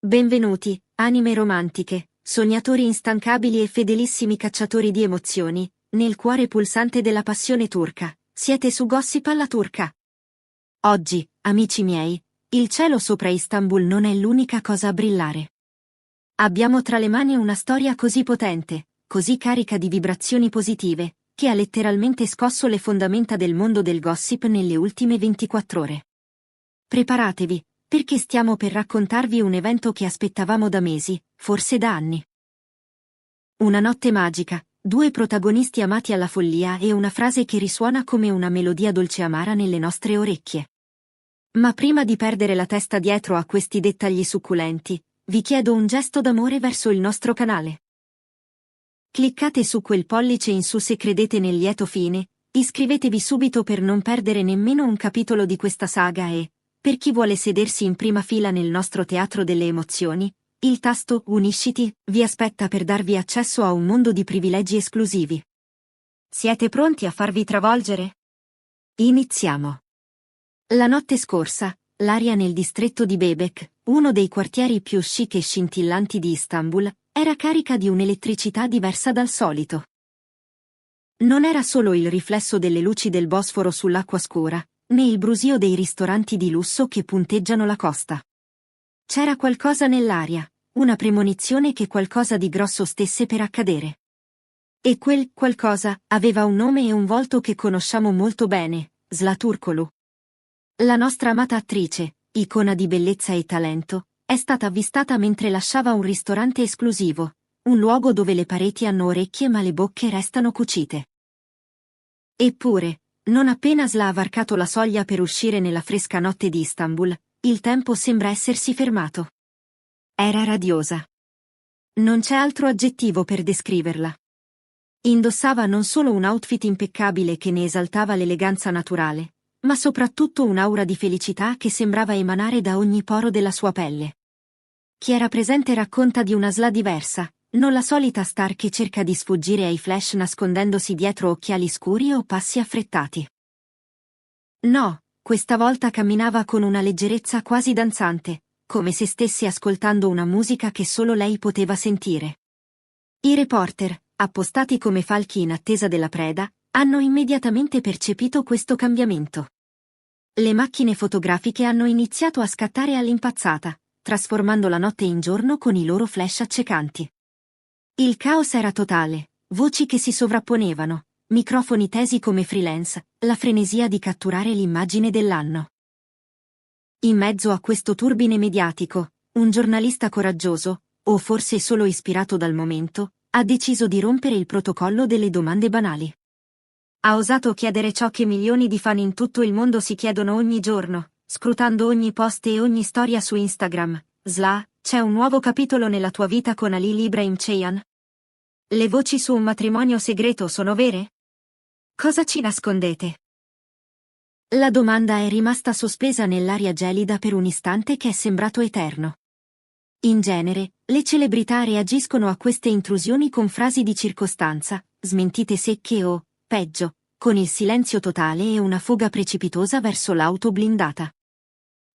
Benvenuti, anime romantiche, sognatori instancabili e fedelissimi cacciatori di emozioni, nel cuore pulsante della passione turca. Siete su Gossip alla turca. Oggi, amici miei, il cielo sopra Istanbul non è l'unica cosa a brillare. Abbiamo tra le mani una storia così potente, così carica di vibrazioni positive, che ha letteralmente scosso le fondamenta del mondo del gossip nelle ultime 24 ore. Preparatevi, perché stiamo per raccontarvi un evento che aspettavamo da mesi, forse da anni. Una notte magica, due protagonisti amati alla follia e una frase che risuona come una melodia dolce amara nelle nostre orecchie. Ma prima di perdere la testa dietro a questi dettagli succulenti, vi chiedo un gesto d'amore verso il nostro canale. Cliccate su quel pollice in su se credete nel lieto fine, iscrivetevi subito per non perdere nemmeno un capitolo di questa saga e, per chi vuole sedersi in prima fila nel nostro teatro delle emozioni, il tasto Unisciti vi aspetta per darvi accesso a un mondo di privilegi esclusivi. Siete pronti a farvi travolgere? Iniziamo. La notte scorsa, l'aria nel distretto di Bebek, uno dei quartieri più chic e scintillanti di Istanbul, era carica di un'elettricità diversa dal solito. Non era solo il riflesso delle luci del Bosforo sull'acqua scura, né il brusio dei ristoranti di lusso che punteggiano la costa. C'era qualcosa nell'aria, una premonizione che qualcosa di grosso stesse per accadere. E quel qualcosa aveva un nome e un volto che conosciamo molto bene, Zlaturkolu. La nostra amata attrice, icona di bellezza e talento, è stata avvistata mentre lasciava un ristorante esclusivo, un luogo dove le pareti hanno orecchie ma le bocche restano cucite. Eppure, non appena Sla ha varcato la soglia per uscire nella fresca notte di Istanbul, il tempo sembra essersi fermato. Era radiosa. Non c'è altro aggettivo per descriverla. Indossava non solo un outfit impeccabile che ne esaltava l'eleganza naturale, ma soprattutto un'aura di felicità che sembrava emanare da ogni poro della sua pelle. Chi era presente racconta di una Sla diversa, non la solita star che cerca di sfuggire ai flash nascondendosi dietro occhiali scuri o passi affrettati. No, questa volta camminava con una leggerezza quasi danzante, come se stesse ascoltando una musica che solo lei poteva sentire. I reporter, appostati come falchi in attesa della preda, hanno immediatamente percepito questo cambiamento. Le macchine fotografiche hanno iniziato a scattare all'impazzata, trasformando la notte in giorno con i loro flash accecanti. Il caos era totale, voci che si sovrapponevano, microfoni tesi come freelance, la frenesia di catturare l'immagine dell'anno. In mezzo a questo turbine mediatico, un giornalista coraggioso, o forse solo ispirato dal momento, ha deciso di rompere il protocollo delle domande banali. Ha osato chiedere ciò che milioni di fan in tutto il mondo si chiedono ogni giorno, scrutando ogni post e ogni storia su Instagram. Sla, c'è un nuovo capitolo nella tua vita con Ali Ibrahim Ceyhan? Le voci su un matrimonio segreto sono vere? Cosa ci nascondete? La domanda è rimasta sospesa nell'aria gelida per un istante che è sembrato eterno. In genere, le celebrità reagiscono a queste intrusioni con frasi di circostanza, smentite secche o, peggio, con il silenzio totale e una fuga precipitosa verso l'auto blindata.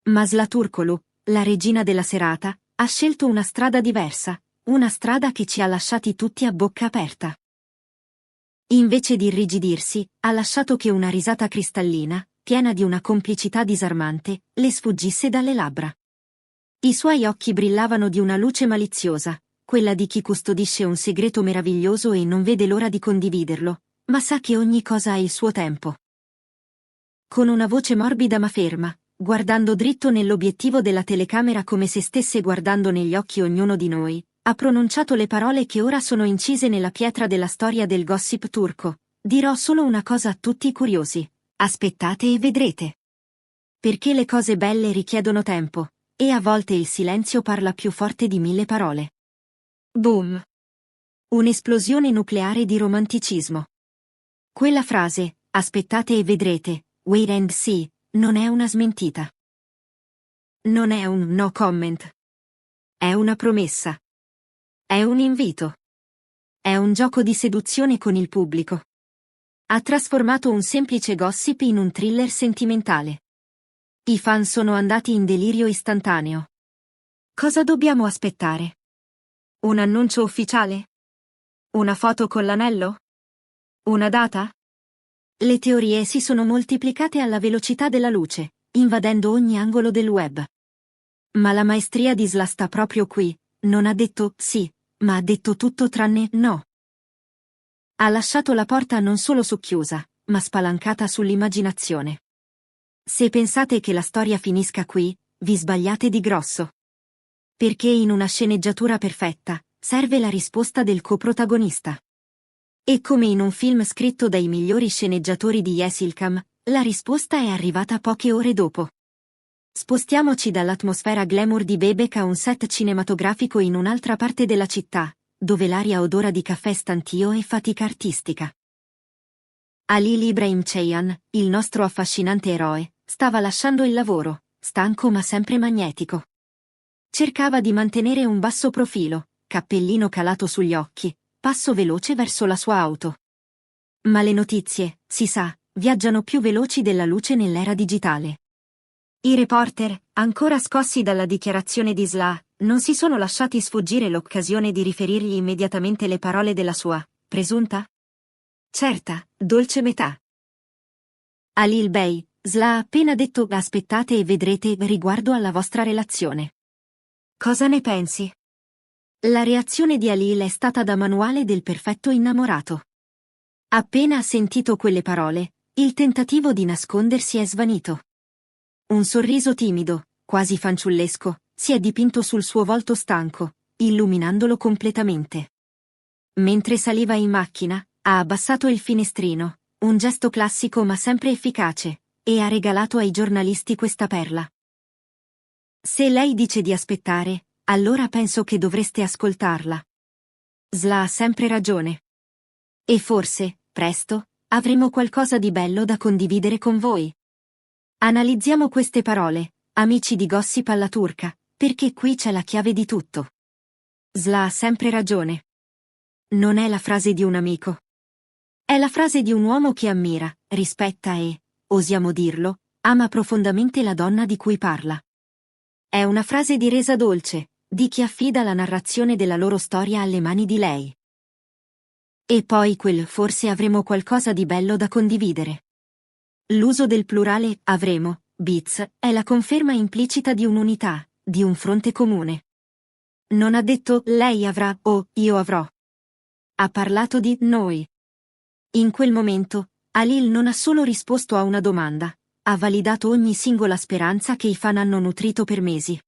Ma Zlaturkolu, la regina della serata, ha scelto una strada diversa, una strada che ci ha lasciati tutti a bocca aperta. Invece di irrigidirsi, ha lasciato che una risata cristallina, piena di una complicità disarmante, le sfuggisse dalle labbra. I suoi occhi brillavano di una luce maliziosa, quella di chi custodisce un segreto meraviglioso e non vede l'ora di condividerlo, ma sa che ogni cosa ha il suo tempo. Con una voce morbida ma ferma, guardando dritto nell'obiettivo della telecamera come se stesse guardando negli occhi ognuno di noi, ha pronunciato le parole che ora sono incise nella pietra della storia del gossip turco. Dirò solo una cosa a tutti i curiosi. Aspettate e vedrete. Perché le cose belle richiedono tempo, e a volte il silenzio parla più forte di 1000 parole. Boom! Un'esplosione nucleare di romanticismo. Quella frase, aspettate e vedrete, wait and see, non è una smentita. Non è un no comment. È una promessa. È un invito. È un gioco di seduzione con il pubblico. Ha trasformato un semplice gossip in un thriller sentimentale. I fan sono andati in delirio istantaneo. Cosa dobbiamo aspettare? Un annuncio ufficiale? Una foto con l'anello? Una data? Le teorie si sono moltiplicate alla velocità della luce, invadendo ogni angolo del web. Ma la maestria di Sla sta proprio qui, non ha detto sì, ma ha detto tutto tranne no. Ha lasciato la porta non solo socchiusa, ma spalancata sull'immaginazione. Se pensate che la storia finisca qui, vi sbagliate di grosso. Perché in una sceneggiatura perfetta, serve la risposta del coprotagonista. E come in un film scritto dai migliori sceneggiatori di Yesilkam, la risposta è arrivata poche ore dopo. Spostiamoci dall'atmosfera glamour di Bebek a un set cinematografico in un'altra parte della città, dove l'aria odora di caffè stantio e fatica artistica. Ali Ibrahim Ceyhan, il nostro affascinante eroe, stava lasciando il lavoro, stanco ma sempre magnetico. Cercava di mantenere un basso profilo, cappellino calato sugli occhi, passo veloce verso la sua auto. Ma le notizie, si sa, viaggiano più veloci della luce nell'era digitale. I reporter, ancora scossi dalla dichiarazione di Sla, non si sono lasciati sfuggire l'occasione di riferirgli immediatamente le parole della sua presunta? Certa, dolce metà. Alil Bey, Sla ha appena detto aspettate e vedrete riguardo alla vostra relazione. Cosa ne pensi? La reazione di Alil è stata da manuale del perfetto innamorato. Appena ha sentito quelle parole, il tentativo di nascondersi è svanito. Un sorriso timido, quasi fanciullesco, si è dipinto sul suo volto stanco, illuminandolo completamente. Mentre saliva in macchina, ha abbassato il finestrino, un gesto classico ma sempre efficace, e ha regalato ai giornalisti questa perla. Se lei dice di aspettare, allora penso che dovreste ascoltarla. Sla ha sempre ragione. E forse, presto, avremo qualcosa di bello da condividere con voi. Analizziamo queste parole, amici di Gossip alla turca, perché qui c'è la chiave di tutto. Sla ha sempre ragione. Non è la frase di un amico. È la frase di un uomo che ammira, rispetta e, osiamo dirlo, ama profondamente la donna di cui parla. È una frase di resa dolce, di chi affida la narrazione della loro storia alle mani di lei. E poi forse avremo qualcosa di bello da condividere. L'uso del plurale avremo, Biz, è la conferma implicita di un'unità, di un fronte comune. Non ha detto lei avrà o io avrò. Ha parlato di noi. In quel momento, Alil non ha solo risposto a una domanda, ha validato ogni singola speranza che i fan hanno nutrito per mesi.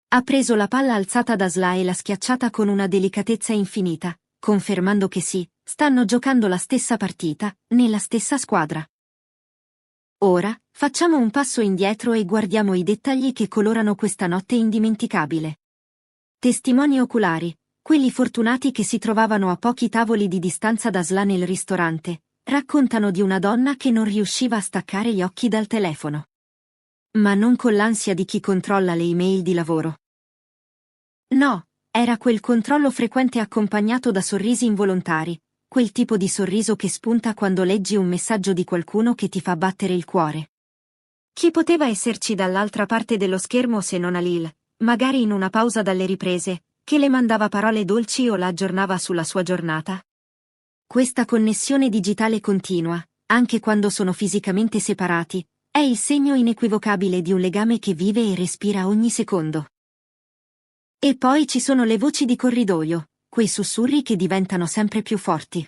Ha preso la palla alzata da Sla e l'ha schiacciata con una delicatezza infinita, confermando che sì, stanno giocando la stessa partita, nella stessa squadra. Ora, facciamo un passo indietro e guardiamo i dettagli che colorano questa notte indimenticabile. Testimoni oculari, quelli fortunati che si trovavano a pochi tavoli di distanza da Sla nel ristorante, raccontano di una donna che non riusciva a staccare gli occhi dal telefono. Ma non con l'ansia di chi controlla le email di lavoro. No, era quel controllo frequente accompagnato da sorrisi involontari, quel tipo di sorriso che spunta quando leggi un messaggio di qualcuno che ti fa battere il cuore. Chi poteva esserci dall'altra parte dello schermo se non Alil, magari in una pausa dalle riprese, che le mandava parole dolci o la aggiornava sulla sua giornata? Questa connessione digitale continua, anche quando sono fisicamente separati, è il segno inequivocabile di un legame che vive e respira ogni secondo. E poi ci sono le voci di corridoio, quei sussurri che diventano sempre più forti.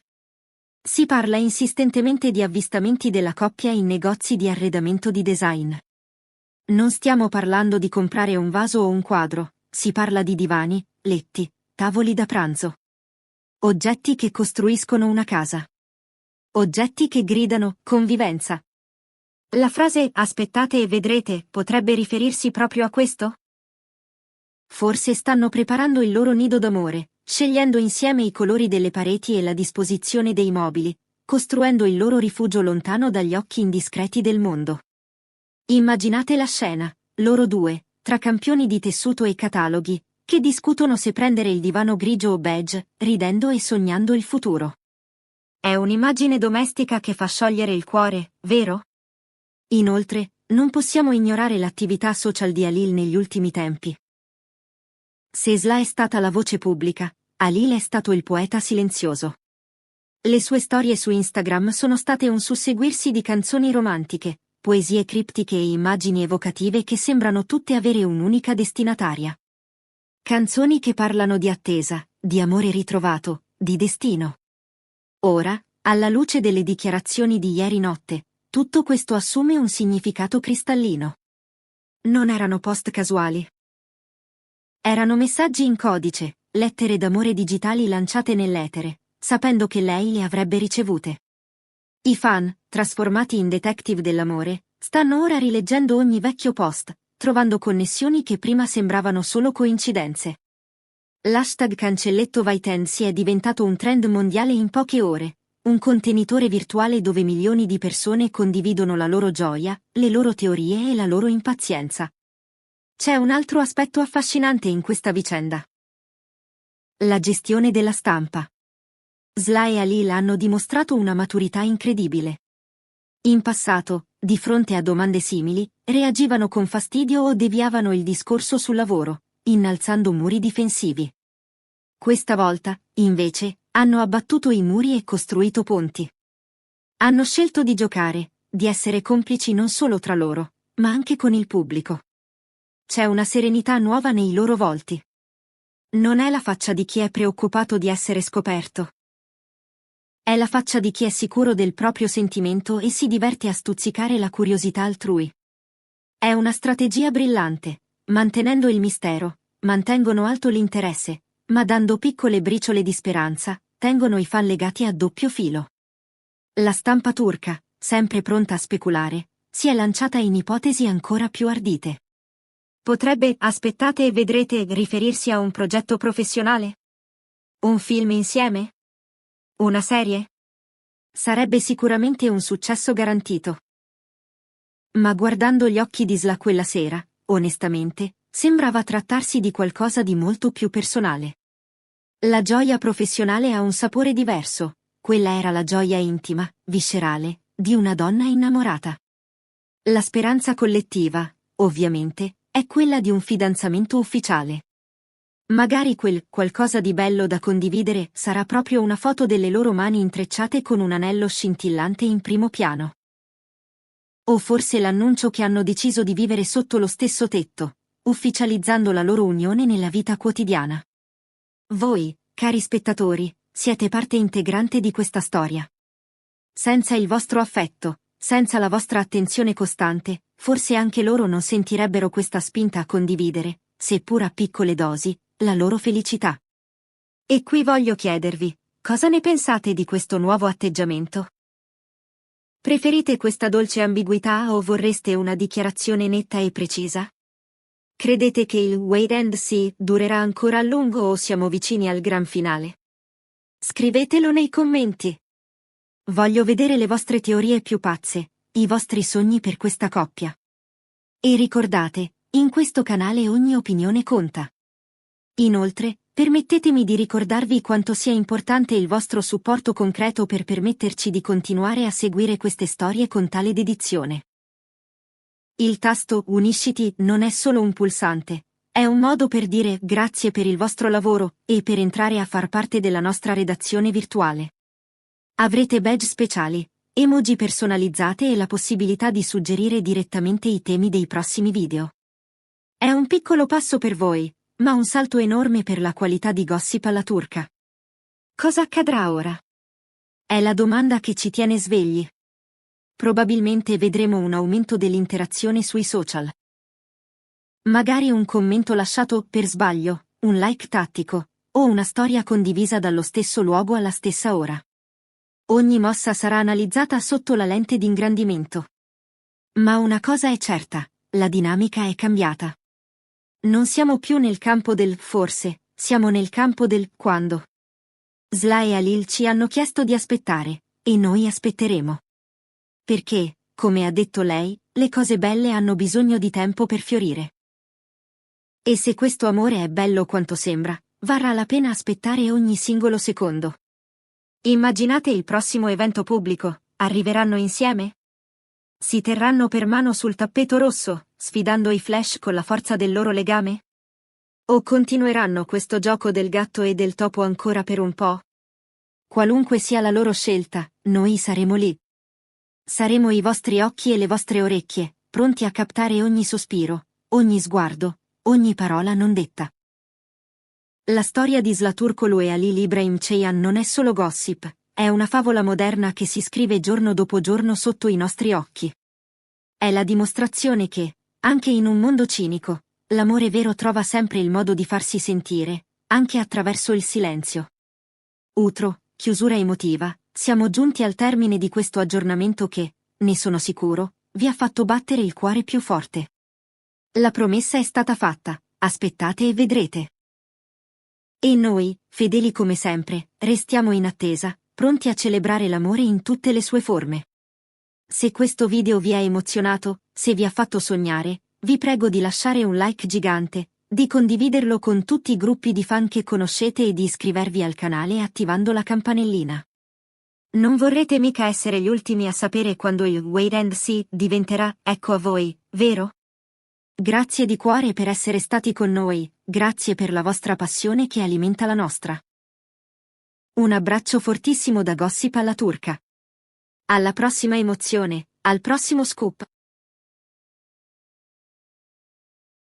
Si parla insistentemente di avvistamenti della coppia in negozi di arredamento di design. Non stiamo parlando di comprare un vaso o un quadro, si parla di divani, letti, tavoli da pranzo. Oggetti che costruiscono una casa. Oggetti che gridano convivenza. La frase aspettate e vedrete potrebbe riferirsi proprio a questo? Forse stanno preparando il loro nido d'amore, scegliendo insieme i colori delle pareti e la disposizione dei mobili, costruendo il loro rifugio lontano dagli occhi indiscreti del mondo. Immaginate la scena, loro due, tra campioni di tessuto e cataloghi, che discutono se prendere il divano grigio o beige, ridendo e sognando il futuro. È un'immagine domestica che fa sciogliere il cuore, vero? Inoltre, non possiamo ignorare l'attività social di Alil negli ultimi tempi. Se Sla è stata la voce pubblica, Halil è stato il poeta silenzioso. Le sue storie su Instagram sono state un susseguirsi di canzoni romantiche, poesie criptiche e immagini evocative che sembrano tutte avere un'unica destinataria. Canzoni che parlano di attesa, di amore ritrovato, di destino. Ora, alla luce delle dichiarazioni di ieri notte, tutto questo assume un significato cristallino. Non erano post casuali. Erano messaggi in codice, lettere d'amore digitali lanciate nell'etere, sapendo che lei le avrebbe ricevute. I fan, trasformati in detective dell'amore, stanno ora rileggendo ogni vecchio post, trovando connessioni che prima sembravano solo coincidenze. L'hashtag cancelletto Vaitensi è diventato un trend mondiale in poche ore, un contenitore virtuale dove milioni di persone condividono la loro gioia, le loro teorie e la loro impazienza. C'è un altro aspetto affascinante in questa vicenda. La gestione della stampa. Sla e Halil hanno dimostrato una maturità incredibile. In passato, di fronte a domande simili, reagivano con fastidio o deviavano il discorso sul lavoro, innalzando muri difensivi. Questa volta, invece, hanno abbattuto i muri e costruito ponti. Hanno scelto di giocare, di essere complici non solo tra loro, ma anche con il pubblico. C'è una serenità nuova nei loro volti. Non è la faccia di chi è preoccupato di essere scoperto. È la faccia di chi è sicuro del proprio sentimento e si diverte a stuzzicare la curiosità altrui. È una strategia brillante, mantenendo il mistero, mantengono alto l'interesse, ma dando piccole briciole di speranza, tengono i fan legati a doppio filo. La stampa turca, sempre pronta a speculare, si è lanciata in ipotesi ancora più ardite. Potrebbe, aspettate e vedrete, riferirsi a un progetto professionale? Un film insieme? Una serie? Sarebbe sicuramente un successo garantito. Ma guardando gli occhi di Sla quella sera, onestamente, sembrava trattarsi di qualcosa di molto più personale. La gioia professionale ha un sapore diverso, quella era la gioia intima, viscerale, di una donna innamorata. La speranza collettiva, ovviamente, è quella di un fidanzamento ufficiale. Magari quel qualcosa di bello da condividere sarà proprio una foto delle loro mani intrecciate con un anello scintillante in primo piano. O forse l'annuncio che hanno deciso di vivere sotto lo stesso tetto, ufficializzando la loro unione nella vita quotidiana. Voi, cari spettatori, siete parte integrante di questa storia. Senza il vostro affetto, senza la vostra attenzione costante, forse anche loro non sentirebbero questa spinta a condividere, seppur a piccole dosi, la loro felicità. E qui voglio chiedervi, cosa ne pensate di questo nuovo atteggiamento? Preferite questa dolce ambiguità o vorreste una dichiarazione netta e precisa? Credete che il wait and see durerà ancora a lungo o siamo vicini al gran finale? Scrivetelo nei commenti. Voglio vedere le vostre teorie più pazze, i vostri sogni per questa coppia. E ricordate, in questo canale ogni opinione conta. Inoltre, permettetemi di ricordarvi quanto sia importante il vostro supporto concreto per permetterci di continuare a seguire queste storie con tale dedizione. Il tasto Unisciti non è solo un pulsante, è un modo per dire grazie per il vostro lavoro e per entrare a far parte della nostra redazione virtuale. Avrete badge speciali, emoji personalizzate e la possibilità di suggerire direttamente i temi dei prossimi video. È un piccolo passo per voi, ma un salto enorme per la qualità di Gossip alla turca. Cosa accadrà ora? È la domanda che ci tiene svegli. Probabilmente vedremo un aumento dell'interazione sui social. Magari un commento lasciato per sbaglio, un like tattico, o una storia condivisa dallo stesso luogo alla stessa ora. Ogni mossa sarà analizzata sotto la lente di ingrandimento. Ma una cosa è certa, la dinamica è cambiata. Non siamo più nel campo del forse, siamo nel campo del quando. Sla e Halil ci hanno chiesto di aspettare, e noi aspetteremo. Perché, come ha detto lei, le cose belle hanno bisogno di tempo per fiorire. E se questo amore è bello quanto sembra, varrà la pena aspettare ogni singolo secondo. Immaginate il prossimo evento pubblico, arriveranno insieme? Si terranno per mano sul tappeto rosso, sfidando i flash con la forza del loro legame? O continueranno questo gioco del gatto e del topo ancora per un po'? Qualunque sia la loro scelta, noi saremo lì. Saremo i vostri occhi e le vostre orecchie, pronti a captare ogni sospiro, ogni sguardo, ogni parola non detta. La storia di Zlaturkolu e Halil Ibrahim Ceyhan non è solo gossip, è una favola moderna che si scrive giorno dopo giorno sotto i nostri occhi. È la dimostrazione che, anche in un mondo cinico, l'amore vero trova sempre il modo di farsi sentire, anche attraverso il silenzio. Utro, chiusura emotiva, siamo giunti al termine di questo aggiornamento che, ne sono sicuro, vi ha fatto battere il cuore più forte. La promessa è stata fatta, aspettate e vedrete. E noi, fedeli come sempre, restiamo in attesa, pronti a celebrare l'amore in tutte le sue forme. Se questo video vi ha emozionato, se vi ha fatto sognare, vi prego di lasciare un like gigante, di condividerlo con tutti i gruppi di fan che conoscete e di iscrivervi al canale attivando la campanellina. Non vorrete mica essere gli ultimi a sapere quando il Wait and See diventerà Ecco a voi, vero? Grazie di cuore per essere stati con noi, grazie per la vostra passione che alimenta la nostra. Un abbraccio fortissimo da Gossip alla turca. Alla prossima emozione, al prossimo scoop.